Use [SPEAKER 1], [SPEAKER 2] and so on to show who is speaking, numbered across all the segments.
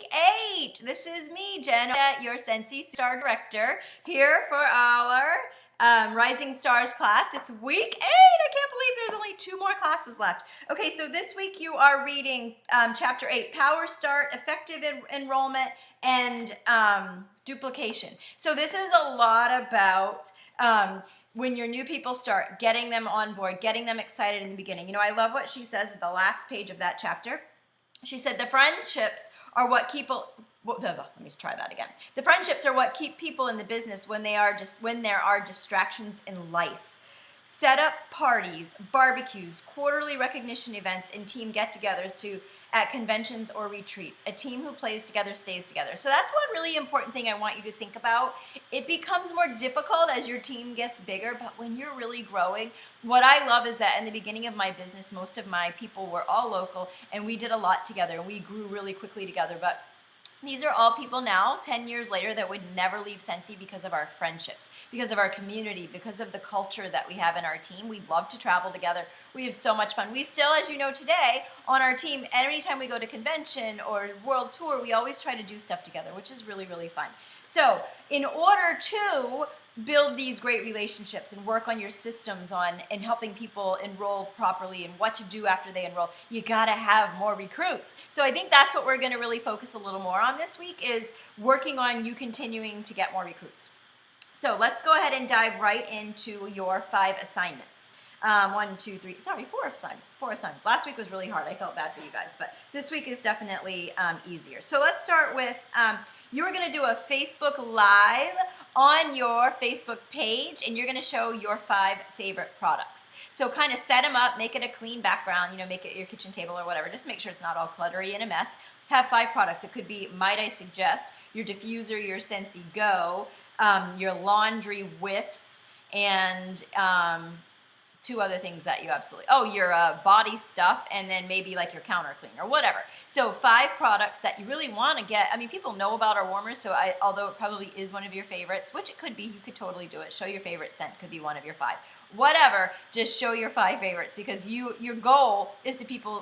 [SPEAKER 1] week 8. This is me, Jen, your Scentsy Star Director, here for our Rising Stars class. It's week 8. I can't believe there's only 2 more classes left. Okay, so this week you are reading Chapter 8, Power Start, Effective Enrollment, and Duplication. So this is a lot about when your new people start, getting them on board, getting them excited in the beginning. You know, I love what she says at the last page of that chapter. She said the friendships are what keep let me try that again. The friendships are what keep people in the business when there are distractions in life. Set up parties, barbecues, quarterly recognition events, and team get-togethers at conventions or retreats. A team who plays together stays together. So that's one really important thing I want you to think about. It becomes more difficult as your team gets bigger, but when you're really growing, what I love is that in the beginning of my business, most of my people were all local, and we did a lot together, and we grew really quickly together. But these are all people now, 10 years later, that would never leave Scentsy because of our friendships, because of our community, because of the culture that we have in our team. We love to travel together. We have so much fun. We still, as you know today, on our team, anytime we go to convention or world tour, we always try to do stuff together, which is really, really fun. So in order to build these great relationships and work on your systems and helping people enroll properly and what to do after they enroll, you gotta have more recruits. So I think that's what we're gonna really focus a little more on this week, is working on you continuing to get more recruits. So let's go ahead and dive right into your 5 assignments. 4 assignments. 4 assignments. Last week was really hard. I felt bad for you guys, but this week is definitely easier. So let's start with, you're going to do a Facebook Live on your Facebook page, and you're going to show your 5 favorite products. So kind of set them up, make it a clean background, make it your kitchen table or whatever. Just make sure it's not all cluttery and a mess. Have 5 products. It could be, might I suggest, your diffuser, your Scentsy Go, your laundry whiffs, and 2 other things that you absolutely, your body stuff, and then maybe like your counter cleaner or whatever. So 5 products that you really want to get. I mean, people know about our warmers, so although it probably is one of your favorites, which it could be, you could totally do it. Show your favorite scent, could be one of your 5. Whatever, just show your 5 favorites, because your goal is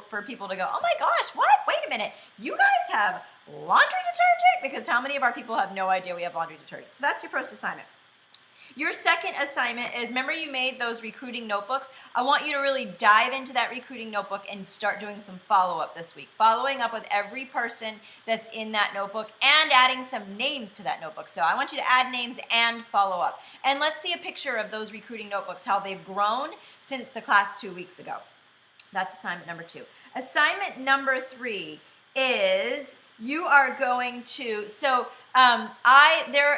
[SPEAKER 1] for people to go, oh my gosh, what? Wait a minute, you guys have laundry detergent? Because how many of our people have no idea we have laundry detergent? So that's your first assignment. Your second assignment is, remember you made those recruiting notebooks? I want you to really dive into that recruiting notebook and start doing some follow-up this week. Following up with every person that's in that notebook and adding some names to that notebook. So I want you to add names and follow up. And let's see a picture of those recruiting notebooks, how they've grown since the class 2 weeks ago. That's assignment number 2. Assignment number 3 is, you are going to,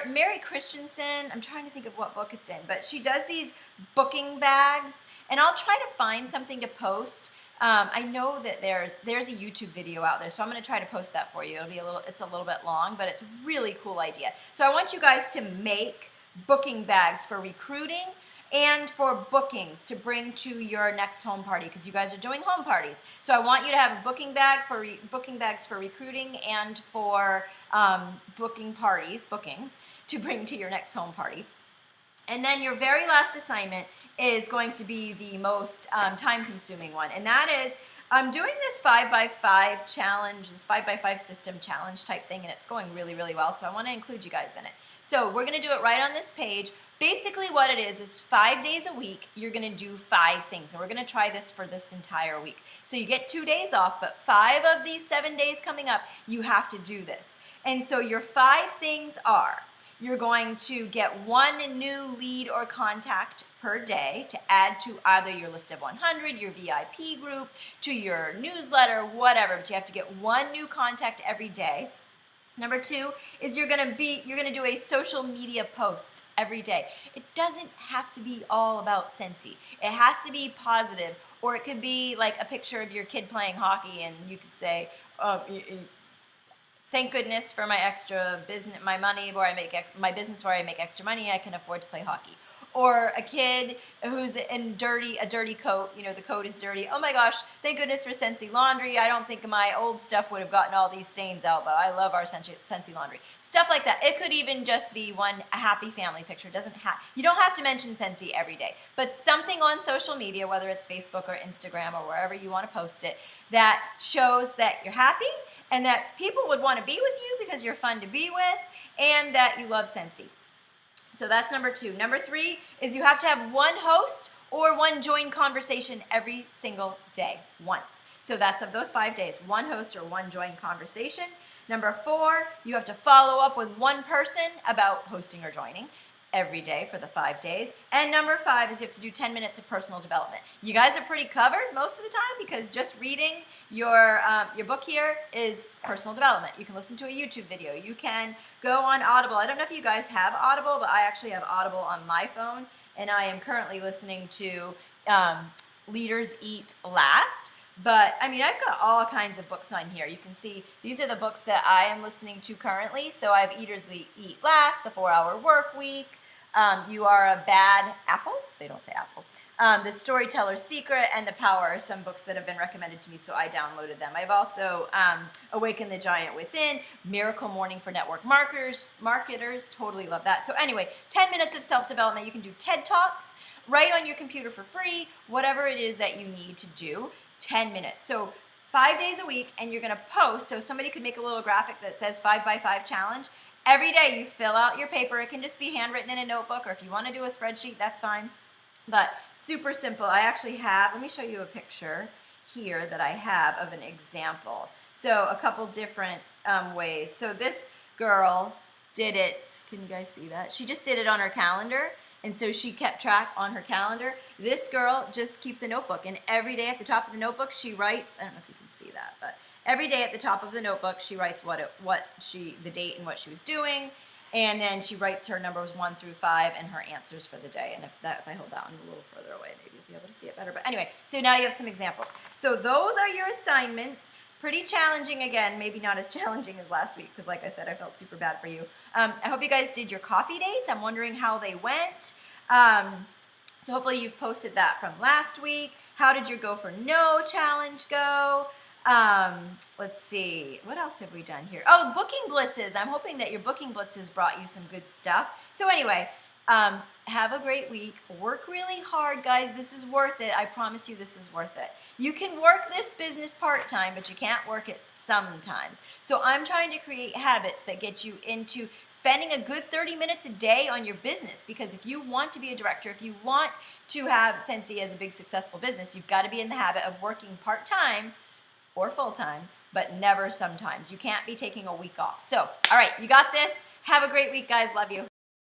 [SPEAKER 1] Mary Christensen, I'm trying to think of what book it's in, but she does these booking bags, and I'll try to find something to post. I know that there's a YouTube video out there, so I'm going to try to post that for you. It's a little bit long, but it's a really cool idea. So I want you guys to make booking bags for recruiting and for bookings to bring to your next home party, because you guys are doing home parties. So I want you to have a booking bags for recruiting and for bookings to bring to your next home party. And then your very last assignment is going to be the most time-consuming one, and that is, I'm doing this 5x5 challenge, this 5x5 system challenge type thing, and it's going really, really well, so I want to include you guys in it. So we're going to do it right on this page. Basically what it is 5 days a week, you're going to do 5 things, and we're going to try this for this entire week. So you get 2 days off, but 5 of these 7 days coming up, you have to do this. And so your 5 things are, you're going to get 1 new lead or contact per day to add to either your list of 100, your VIP group, to your newsletter, whatever, but you have to get 1 new contact every day. Number 2 is you're gonna do a social media post every day. It doesn't have to be all about Scentsy. It has to be positive, or it could be like a picture of your kid playing hockey, and you could say, thank goodness for my extra business, my business where I make extra money, I can afford to play hockey. Or a kid who's in a dirty coat, the coat is dirty. Oh my gosh, thank goodness for Scentsy Laundry. I don't think my old stuff would have gotten all these stains out, but I love our Scentsy Laundry. Stuff like that. It could even just be a happy family picture. You don't have to mention Scentsy every day, but something on social media, whether it's Facebook or Instagram or wherever you want to post it, that shows that you're happy and that people would want to be with you because you're fun to be with, and that you love Scentsy. So that's number 2. Number 3 is you have to have one host or one join conversation every single day, once. So that's of those 5 days, one host or one join conversation. Number 4, you have to follow up with one person about hosting or joining every day for the 5 days. And number 5 is you have to do 10 minutes of personal development. You guys are pretty covered most of the time because just reading your book here is personal development. You can listen to a YouTube video. You can go on Audible. I don't know if you guys have Audible, but I actually have Audible on my phone, and I am currently listening to Leaders Eat Last. But, I mean, I've got all kinds of books on here. You can see these are the books that I am listening to currently. So I have Eaters Eat Last, The 4-Hour Work Week, You Are a Bad Apple. They don't say apple. The Storyteller's Secret, and The Power are some books that have been recommended to me, so I downloaded them. I've also Awaken the Giant Within, Miracle Morning for Network Marketers, totally love that. So anyway, 10 minutes of self-development. You can do TED Talks right on your computer for free, whatever it is that you need to do, 10 minutes. So 5 days a week, and you're going to post, so somebody could make a little graphic that says 5x5 challenge. Every day you fill out your paper. It can just be handwritten in a notebook, or if you want to do a spreadsheet, that's fine. But super simple. I actually have, let me show you a picture here that I have of an example. So a couple different ways. So this girl did it, can you guys see that? She just did it on her calendar, and so she kept track on her calendar. This girl just keeps a notebook, and every day at the top of the notebook she writes, I don't know if you can see that, but every day at the top of the notebook she writes the date and what she was doing. And then she writes her numbers 1 through 5 and her answers for the day. And if I hold that one a little further away, maybe you'll be able to see it better. But anyway, so now you have some examples. So those are your assignments. Pretty challenging again, maybe not as challenging as last week because like I said, I felt super bad for you. I hope you guys did your coffee dates. I'm wondering how they went. So hopefully you've posted that from last week. How did your Go for No challenge go? Let's see, what else have we done here? Oh, booking blitzes. I'm hoping that your booking blitzes brought you some good stuff. So anyway, have a great week. Work really hard, guys. This is worth it. I promise you this is worth it. You can work this business part-time, but you can't work it sometimes. So I'm trying to create habits that get you into spending a good 30 minutes a day on your business, because if you want to be a director, if you want to have Scentsy as a big successful business, you've got to be in the habit of working part-time or full-time, but never sometimes. You can't be taking a week off. So, all right, you got this. Have a great week, guys. Love you.